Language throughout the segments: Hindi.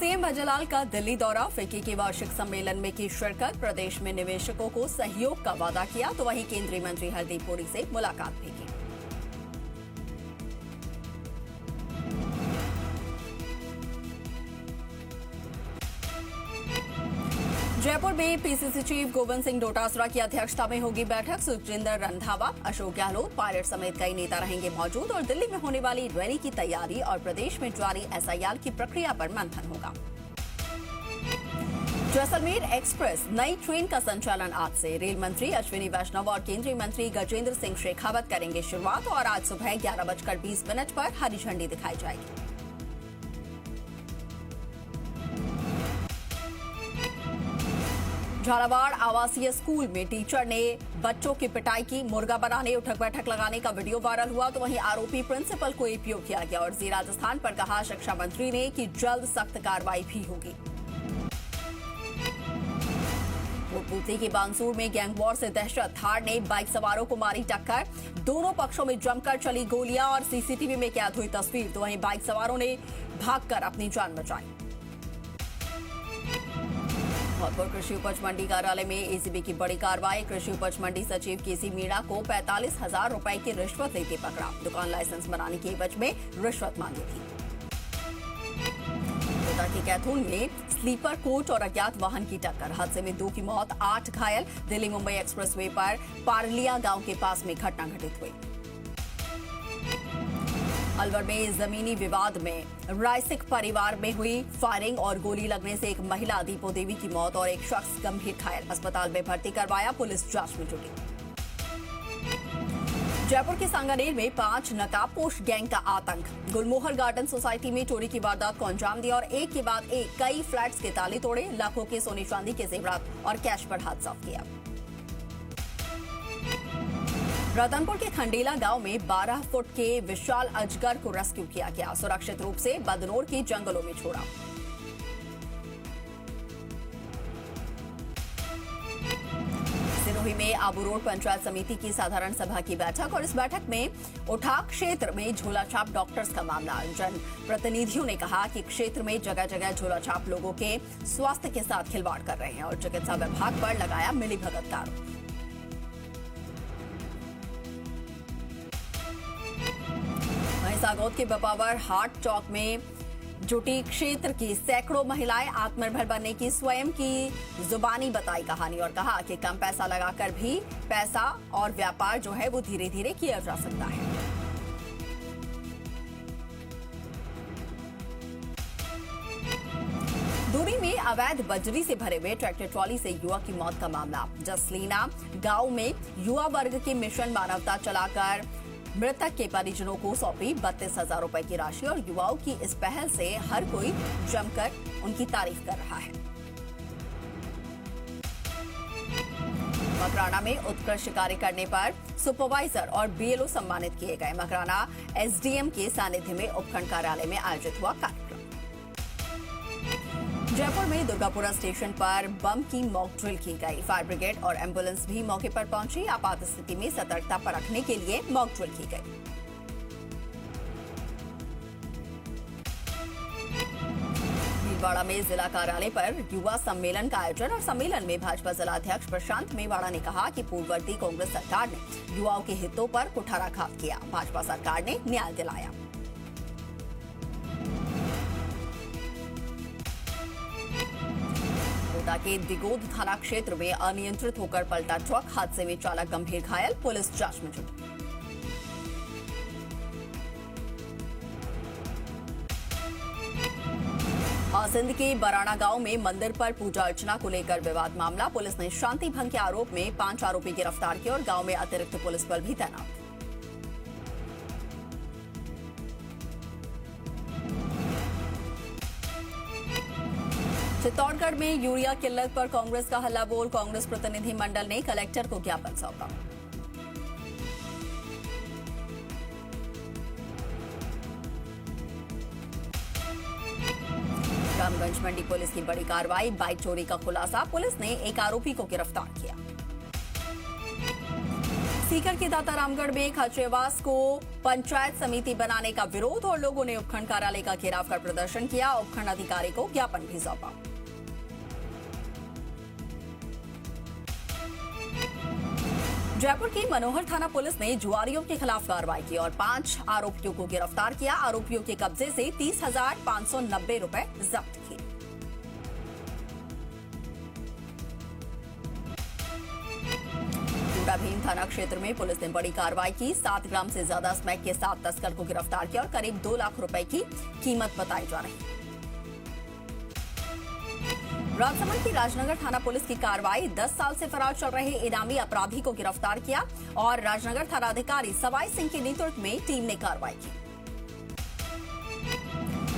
सीएम भजनलाल का दिल्ली दौरा, फिक्की के वार्षिक सम्मेलन में की शिरकत, प्रदेश में निवेशकों को सहयोग का वादा किया, तो वहीं केंद्रीय मंत्री हरदीप पुरी से मुलाकात भी की। जयपुर में पीसीसी चीफ गोविंद सिंह डोटासरा की अध्यक्षता में होगी बैठक। सुखजिंदर रंधावा, अशोक गहलोत, पायलट समेत कई नेता रहेंगे मौजूद और दिल्ली में होने वाली रैली की तैयारी और प्रदेश में जारी एसआईआर की प्रक्रिया पर मंथन होगा। जैसलमेर एक्सप्रेस नई ट्रेन का संचालन आज से। रेल मंत्री अश्विनी वैष्णव और केंद्रीय मंत्री गजेंद्र सिंह शेखावत करेंगे शुरुआत और आज सुबह 11:20 पर हरी झंडी दिखाई जाएगी। झालावाड़ आवासीय स्कूल में टीचर ने बच्चों की पिटाई की, मुर्गा बनाने, उठक बैठक लगाने का वीडियो वायरल हुआ, तो वहीं आरोपी प्रिंसिपल को एपीओ किया गया और जी राजस्थान पर कहा शिक्षा मंत्री ने कि जल्द सख्त कार्रवाई भी होगी। कोटपूतली के बांसूर में गैंग वॉर से दहशत, थार ने बाइक सवारों को मारी टक्कर, दोनों पक्षों में जमकर चली गोलियां और सीसीटीवी में कैद हुई तस्वीर, तो वहीं बाइक सवारों ने भागकर अपनी जान बचाई। धौलपुर कृषि उपज मंडी कार्यालय में एसीबी की बड़ी कार्रवाई, कृषि उपज मंडी सचिव केसी मीणा को 45,000 रुपए की रिश्वत लेते पकड़ा, दुकान लाइसेंस बनाने के एवज में रिश्वत मांगी थी। कोटा के कैथून में स्लीपर कोच और अज्ञात वाहन की टक्कर, हादसे में 2 की मौत, 8 घायल, दिल्ली मुंबई एक्सप्रेसवे पर पारलिया गांव के पास में घटना घटित हुई। अलवर में जमीनी विवाद में रायसिक परिवार में हुई फायरिंग और गोली लगने से एक महिला दीपो देवी की मौत और एक शख्स गंभीर घायल, अस्पताल में भर्ती करवाया, पुलिस जांच में जुटी। जयपुर के सांगानेर में 5 नकाबपोश गैंग का आतंक, गुलमोहर गार्डन सोसाइटी में चोरी की वारदात को अंजाम दिया और एक के बाद एक कई फ्लैट्स के ताले तोड़े, लाखों के सोने चांदी के जेवरात और कैश पर हाथ साफ किया। रतनपुर के खंडेला गांव में 12 फुट के विशाल अजगर को रेस्क्यू किया गया, सुरक्षित रूप से बदनोर के जंगलों में छोड़ा। सिरोही में आबू रोड पंचायत समिति की साधारण सभा की बैठक और इस बैठक में उठा क्षेत्र में झोलाछाप डॉक्टर्स का मामला। जन प्रतिनिधियों ने कहा कि क्षेत्र में जगह जगह झोलाछाप लोगों के स्वास्थ्य के साथ खिलवाड़ कर रहे हैं और चिकित्सा विभाग पर लगाया मिलीभगत का आरोप। सागौद के बपावर हाट चौक में जुटी क्षेत्र की सैकड़ों महिलाएं, आत्मनिर्भर बनने की स्वयं की जुबानी बताई कहानी और कहा कि कम पैसा लगाकर भी पैसा और व्यापार जो है वो धीरे धीरे किया जा सकता है। दूरी में अवैध बजरी से भरे हुए ट्रैक्टर ट्रॉली से युवक की मौत का मामला, जसलीना गांव में युवा वर्ग के मिशन मानवता चलाकर मृतक के परिजनों को सौंपी 32,000 रुपए की राशि और युवाओं की इस पहल से हर कोई जमकर उनकी तारीफ कर रहा है। मकराना में उत्कृष्ट कार्य करने पर सुपरवाइजर और बीएलओ सम्मानित किए गए। मकराना एसडीएम के सानिध्य में उपखंड कार्यालय में आयोजित हुआ कार्यक्रम। जयपुर में दुर्गापुरा स्टेशन पर बम की मॉक ड्रिल की गई, फायर ब्रिगेड और एम्बुलेंस भी मौके पर पहुंची, आपात स्थिति में सतर्कता परखने के लिए मॉक ड्रिल की गई। भीलवाड़ा में जिला कार्यालय पर युवा सम्मेलन का आयोजन और सम्मेलन में भाजपा जिलाध्यक्ष प्रशांत मेवाड़ा ने कहा कि पूर्ववर्ती कांग्रेस सरकार ने युवाओं के हितों पर कुठाराघात किया, भाजपा सरकार ने न्याय दिलाया। कोटा के दिगोद थाना क्षेत्र में अनियंत्रित होकर पलटा ट्रक, हादसे में चालक गंभीर घायल, पुलिस जांच में जुटी। सिंध के बराना गांव में मंदिर पर पूजा अर्चना को लेकर विवाद मामला, पुलिस ने शांति भंग के आरोप में 5 आरोपी गिरफ्तार किए और गांव में अतिरिक्त पुलिस बल भी तैनात। चित्तौड़गढ़ में यूरिया किल्लत पर कांग्रेस का हल्ला बोल, कांग्रेस प्रतिनिधि मंडल ने कलेक्टर को ज्ञापन सौंपा। रामगंज मंडी पुलिस की बड़ी कार्रवाई, बाइक चोरी का खुलासा, पुलिस ने एक आरोपी को गिरफ्तार किया। सीकर के दातारामगढ़ में खाचेवास को पंचायत समिति बनाने का विरोध और लोगों ने उपखंड कार्यालय का घेराव कर प्रदर्शन किया। उपखंड अधिकारी को ज्ञापन भी सौंपा। जयपुर की मनोहर थाना पुलिस ने जुआरियों के खिलाफ कार्रवाई की और 5 आरोपियों को गिरफ्तार किया। आरोपियों के कब्जे से 30,590 रुपए जब्त किए। भीम थाना क्षेत्र में पुलिस ने बड़ी कार्रवाई की। 7 ग्राम से ज्यादा स्मैक के साथ तस्कर को गिरफ्तार किया और करीब 2 लाख रुपए की कीमत बताई जा रही है। राजसमंद की राजनगर थाना पुलिस की कार्रवाई 10 साल से फरार चल रहे इनामी अपराधी को गिरफ्तार किया और राजनगर थानाधिकारी सवाई सिंह के नेतृत्व में टीम ने कार्रवाई की।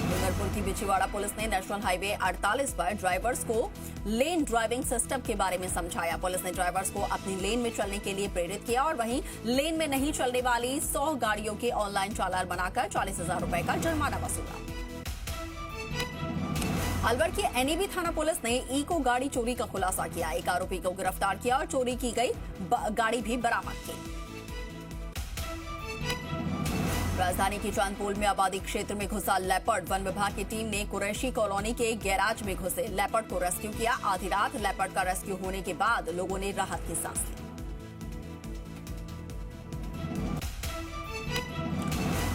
डूंगरपुर की बिछीवाड़ा पुलिस ने नेशनल हाईवे 48 पर ड्राइवर्स को लेन ड्राइविंग सिस्टम के बारे में समझाया। पुलिस ने ड्राइवर्स को अपनी लेन में चलने के लिए प्रेरित किया और वहीं लेन में नहीं चलने वाली 100 गाड़ियों के ऑनलाइन चालान बनाकर 40,000 रुपए का जुर्माना वसूला। अलवर की एनईबी थाना पुलिस ने इको गाड़ी चोरी का खुलासा किया। एक आरोपी को गिरफ्तार किया और चोरी की गई गाड़ी भी बरामद की। राजधानी की चांदपोल में आबादी क्षेत्र में घुसा लेपर्ड। वन विभाग की टीम ने कुरैशी कॉलोनी के गैराज में घुसे लेपर्ड को रेस्क्यू किया। आधी रात लेपर्ड का रेस्क्यू होने के बाद लोगों ने राहत की सांस ली।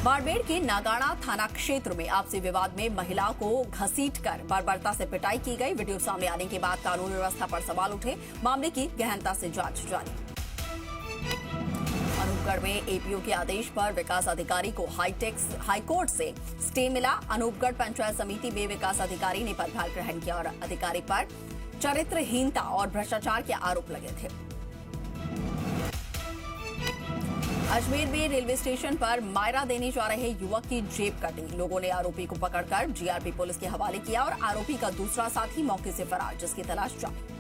बाड़मेर के नागाड़ा थाना क्षेत्र में आपसी विवाद में महिला को घसीटकर बर्बरता से पिटाई की गई। वीडियो सामने आने के बाद कानून व्यवस्था पर सवाल उठे। मामले की गहनता से जांच जारी। अनूपगढ़ में एपीओ के आदेश पर विकास अधिकारी को हाईकोर्ट से स्टे मिला। अनूपगढ़ पंचायत समिति में विकास अधिकारी ने पदभार ग्रहण किया और अधिकारी पर चरित्रहीनता और भ्रष्टाचार के आरोप लगे थे। अजमेर में रेलवे स्टेशन पर मायरा देने जा रहे युवक की जेब कटी। लोगों ने आरोपी को पकड़कर जीआरपी पुलिस के हवाले किया और आरोपी का दूसरा साथी मौके से फरार, जिसकी तलाश जारी।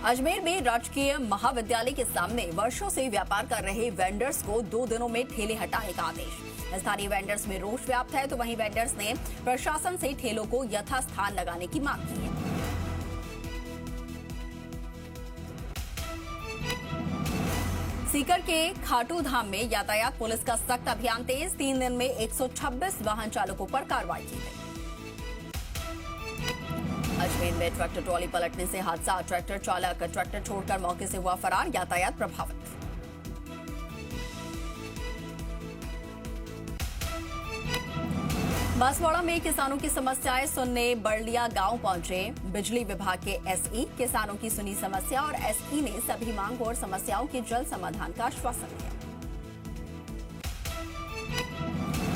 अजमेर में राजकीय महाविद्यालय के सामने वर्षों से व्यापार कर रहे वेंडर्स को 2 दिनों में ठेले हटाने का आदेश। स्थानीय वेंडर्स में रोष व्याप्त है, तो वहीं वेंडर्स ने प्रशासन से ठेलों को यथास्थान लगाने की मांग की है। सीकर के खाटू धाम में यातायात पुलिस का सख्त अभियान तेज। 3 दिन में 126 वाहन चालकों पर कार्रवाई की गई। अजमेर में ट्रैक्टर ट्रॉली पलटने से हादसा। ट्रैक्टर चालक ट्रैक्टर छोड़कर मौके से हुआ फरार। यातायात प्रभावित। बांसवाड़ा में किसानों की समस्याएं सुनने बड़लिया गांव पहुंचे बिजली विभाग के एसई। किसानों की सुनी समस्या और एसई ने सभी मांग और समस्याओं के जल्द समाधान का आश्वासन दिया।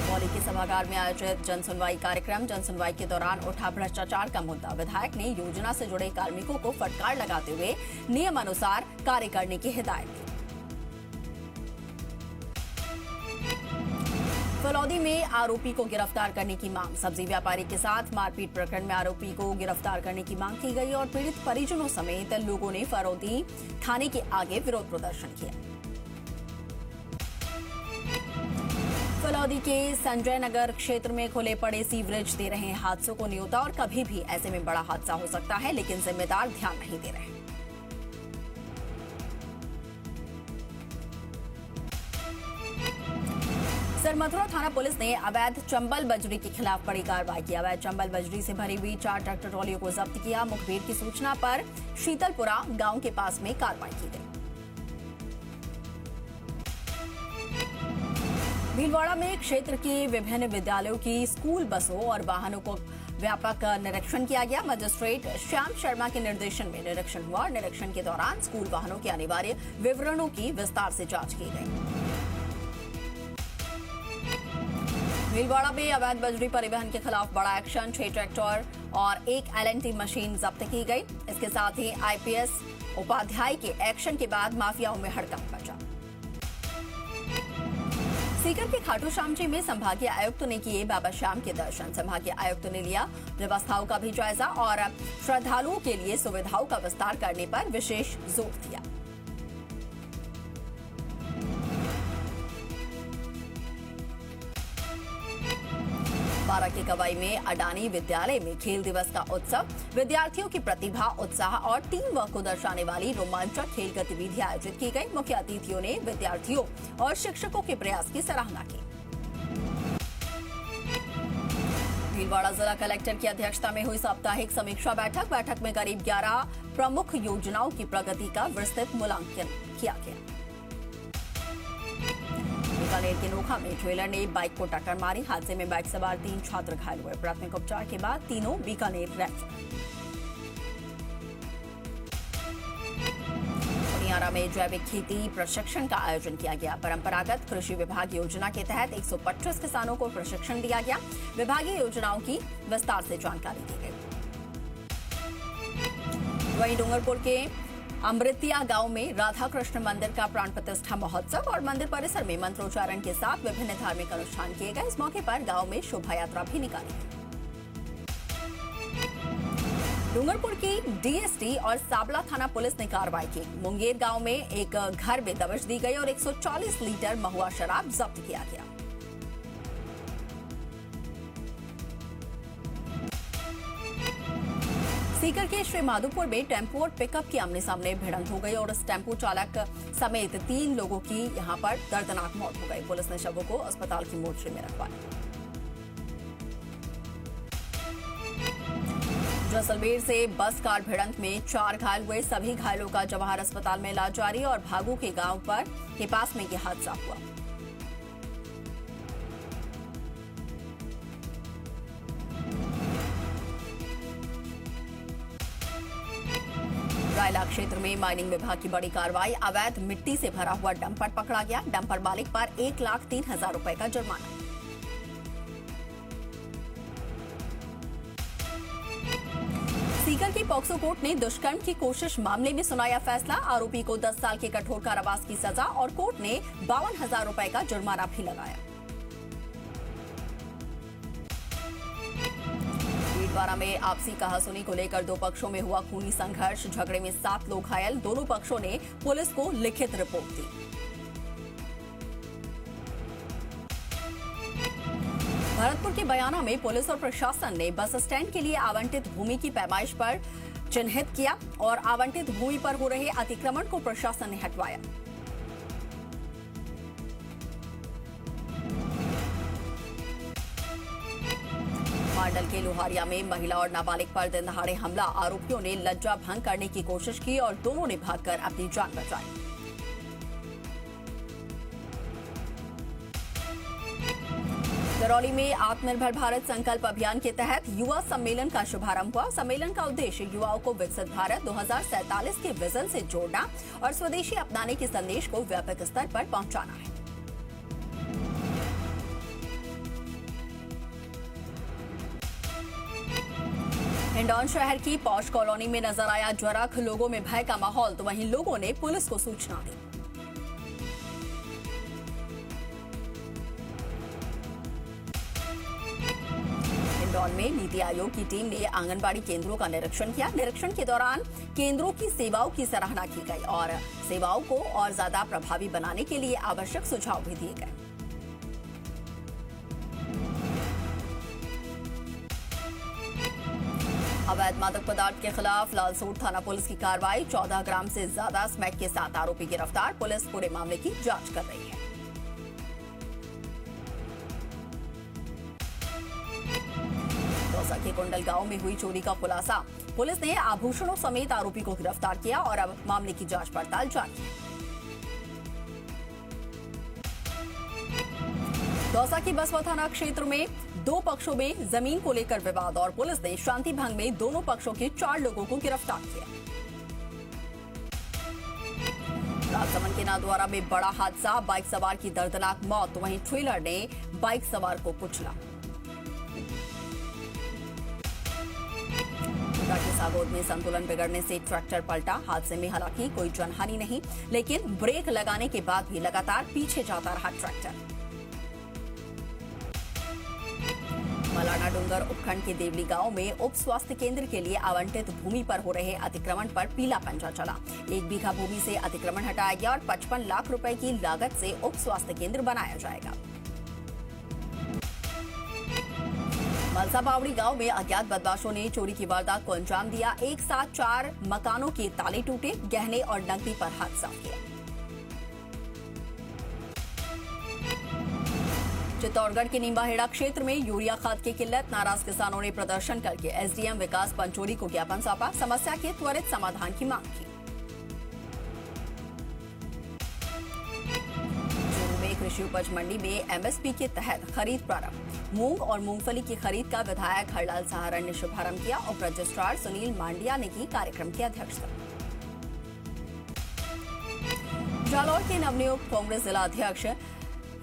मौली के सभागार में आयोजित जनसुनवाई कार्यक्रम। जनसुनवाई के दौरान उठा भ्रष्टाचार का मुद्दा। विधायक ने योजना से जुड़े कार्मिकों को फटकार लगाते हुए नियमानुसार कार्य करने की हिदायत दी। फलौदी में आरोपी को गिरफ्तार करने की मांग। सब्जी व्यापारी के साथ मारपीट प्रकरण में आरोपी को गिरफ्तार करने की मांग की गई और पीड़ित परिजनों समेत लोगों ने फलौदी थाने के आगे विरोध प्रदर्शन किया। फलौदी के संजय नगर क्षेत्र में खुले पड़े सीवरेज दे रहे हैं हादसों को न्योता और कभी भी ऐसे में बड़ा हादसा हो सकता है, लेकिन जिम्मेदार ध्यान नहीं दे रहे। सरमथुरा थाना पुलिस ने अवैध चंबल बजरी के खिलाफ बड़ी कार्रवाई की। अवैध चंबल बजरी से भरी हुई 4 ट्रैक्टर ट्रॉलियों को जब्त किया। मुखबिर की सूचना पर शीतलपुरा गांव के पास में कार्रवाई की गई। भीलवाड़ा में क्षेत्र के विभिन्न विद्यालयों की स्कूल बसों और वाहनों को व्यापक निरीक्षण किया गया। मजिस्ट्रेट श्याम शर्मा के निर्देशन में निरीक्षण हुआ और निरीक्षण के दौरान स्कूल वाहनों के अनिवार्य विवरणों की विस्तार से जांच की गई। भीलवाड़ा में अवैध बजरी परिवहन के खिलाफ बड़ा एक्शन। 6 ट्रैक्टर और 1 LNT मशीन जब्त की गई। इसके साथ ही आईपीएस उपाध्याय के एक्शन के बाद माफियाओं में हड़कंप मचा। सीकर के खाटू श्याम जी में संभागीय आयुक्त ने किए बाबा श्याम के दर्शन। संभागीय आयुक्त ने लिया व्यवस्थाओं का भी जायजा और श्रद्धालुओं के लिए सुविधाओं का विस्तार करने पर विशेष जोर दिया। के कवाई में अडानी विद्यालय में खेल दिवस का उत्सव, विद्यार्थियों की प्रतिभा, उत्साह और टीम वर्क को दर्शाने वाली रोमांचक खेल गतिविधियां आयोजित की गई। मुख्य अतिथियों ने विद्यार्थियों और शिक्षकों के प्रयास की सराहना की। भीलवाड़ा जिला कलेक्टर की अध्यक्षता में हुई साप्ताहिक समीक्षा बैठक में करीब 11 प्रमुख योजनाओं की प्रगति का विस्तृत मूल्यांकन किया गया। बीकानेर के नोखा में ट्रेलर ने बाइक को टक्कर मारी। हादसे में बाइक सवार 3 छात्र घायल हुए। प्राथमिक उपचार के बाद तीनों बीकानेर रेफर। पुनियारा में जैविक खेती प्रशिक्षण का आयोजन किया गया। परंपरागत कृषि विभाग योजना के तहत 125 किसानों को प्रशिक्षण दिया गया। विभागीय योजनाओं की विस्तार से जानकारी दी गई। वहीं डूंगरपुर के अमृतिया गांव में राधा कृष्ण मंदिर का प्राण प्रतिष्ठा महोत्सव और मंदिर परिसर में मंत्रोच्चारण के साथ विभिन्न धार्मिक अनुष्ठान किए गए। इस मौके पर गांव में शोभा यात्रा भी निकाली गई। डूंगरपुर की डीएसटी और साबला थाना पुलिस ने कार्रवाई की। मुंगेर गांव में एक घर में दबिश दी गई और 140 लीटर महुआ शराब जब्त किया गया। सीकर के श्री माधोपुर में टेम्पो और पिकअप की आमने सामने भिड़ंत हो गई और इस टेम्पो चालक समेत 3 लोगों की यहां पर दर्दनाक मौत हो गई। पुलिस ने शवों को अस्पताल की मोर्चरी में रखवाया। जैसलमेर से बस कार भिड़ंत में 4 घायल हुए। सभी घायलों का जवाहर अस्पताल में इलाज जारी और भागू के गांव के पास में यह हादसा हुआ। रायला क्षेत्र में माइनिंग विभाग की बड़ी कार्रवाई। अवैध मिट्टी से भरा हुआ डंपर पकड़ा गया। डंपर मालिक पर 1,03,000 रुपए का जुर्माना। सीकर की पॉक्सो कोर्ट ने दुष्कर्म की कोशिश मामले में सुनाया फैसला। आरोपी को 10 साल के कठोर कारावास की सजा और कोर्ट ने 52,000 रुपए का जुर्माना भी लगाया। भीलवाड़ा में आपसी कहासुनी को लेकर 2 पक्षों में हुआ खूनी संघर्ष। झगड़े में 7 लोग घायल। दोनों पक्षों ने पुलिस को लिखित रिपोर्ट दी। भरतपुर के बयाना में पुलिस और प्रशासन ने बस स्टैंड के लिए आवंटित भूमि की पैमाइश पर चिन्हित किया और आवंटित भूमि पर हो रहे अतिक्रमण को प्रशासन ने हटवाया। मांडल के लोहारिया में महिला और नाबालिग पर दिन दहाड़े हमला। आरोपियों ने लज्जा भंग करने की कोशिश की और दोनों ने भागकर अपनी जान बचाई। करौली में आत्मनिर्भर भारत संकल्प अभियान के तहत युवा सम्मेलन का शुभारंभ हुआ। सम्मेलन का उद्देश्य युवाओं को विकसित भारत 2047 के विजन से जोड़ना और स्वदेशी अपनाने के संदेश को व्यापक स्तर पर पहुंचाना है। हिंडौन शहर की पौष कॉलोनी में नजर आया ज्वरख। लोगों में भय का माहौल, तो वहीं लोगों ने पुलिस को सूचना दी। हिंडौन में नीति आयोग की टीम ने आंगनबाड़ी केंद्रों का निरीक्षण किया। निरीक्षण के दौरान केंद्रों की सेवाओं की सराहना की गई और सेवाओं को और ज्यादा प्रभावी बनाने के लिए आवश्यक सुझाव भी दिए गए। अवैध मादक पदार्थ के खिलाफ लालसोट थाना पुलिस की कार्रवाई। 14 ग्राम से ज्यादा स्मैक के साथ आरोपी गिरफ्तार। पुलिस पूरे मामले की जांच कर रही है। दौसा के कुंडल गांव में हुई चोरी का खुलासा। पुलिस ने आभूषणों समेत आरोपी को गिरफ्तार किया और अब मामले की जांच पड़ताल जारी है। दौसा की बसवा थाना क्षेत्र में 2 पक्षों में जमीन को लेकर विवाद और पुलिस ने शांति भंग में दोनों पक्षों के 4 लोगों को गिरफ्तार किया। राजसमंद के नाथद्वारा में बड़ा हादसा। बाइक सवार की दर्दनाक मौत, वहीं ट्रेलर ने बाइक सवार को कुचला। के सागोद में संतुलन बिगड़ने से ट्रैक्टर पलटा। हादसे में हालांकि कोई जनहानि नहीं, लेकिन ब्रेक लगाने के बाद भी लगातार पीछे जाता रहा ट्रैक्टर। मलाना डूंगर उपखंड के देवली गांव में उप स्वास्थ्य केंद्र के लिए आवंटित भूमि पर हो रहे अतिक्रमण पर पीला पंजा चला। 1 बीघा भूमि से अतिक्रमण हटाया गया और 55 लाख रुपए की लागत से उप स्वास्थ्य केंद्र बनाया जाएगा। मलसा बावड़ी गांव में अज्ञात बदमाशों ने चोरी की वारदात को अंजाम दिया। एक साथ 4 मकानों के ताले टूटे, गहने और नकदी पर हाथ साफ किया। चित्तौड़गढ़ के नींबाहेड़ा क्षेत्र में यूरिया खाद की किल्लत, नाराज किसानों ने प्रदर्शन करके एसडीएम विकास पंचोली को ज्ञापन सौंपा, समस्या के त्वरित समाधान की मांग की। चूरू में कृषि उपज मंडी में एमएसपी के तहत खरीद प्रारंभ। मूंग और मूंगफली की खरीद का विधायक हरलाल सहारण ने शुभारंभ किया। उप रजिस्ट्रार सुनील मांडिया ने की कार्यक्रम की अध्यक्षता। जालौर के नवनियुक्त कांग्रेस जिला अध्यक्ष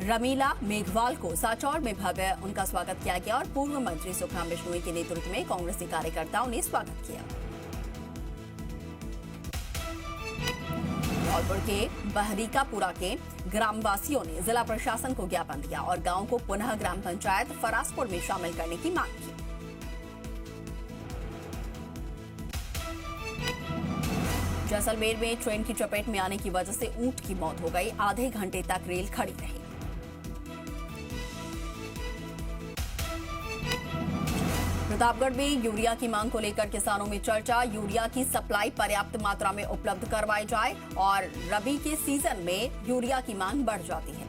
रमीला मेघवाल को साचौर में भव्य उनका स्वागत किया गया और पूर्व मंत्री सुखराम बिश्नोई के नेतृत्व में कांग्रेसी कार्यकर्ताओं ने स्वागत किया। धौलपुर के बहरीकापुरा के ग्रामवासियों ने जिला प्रशासन को ज्ञापन दिया और गांव को पुनः ग्राम पंचायत फरासपुर में शामिल करने की मांग की। जैसलमेर में ट्रेन की चपेट में आने की वजह से ऊंट की मौत हो गई, आधे घंटे तक रेल खड़ी रही। प्रतापगढ़ में यूरिया की मांग को लेकर किसानों में चर्चा। यूरिया की सप्लाई पर्याप्त मात्रा में उपलब्ध करवाई जाए और रबी के सीजन में यूरिया की मांग बढ़ जाती है।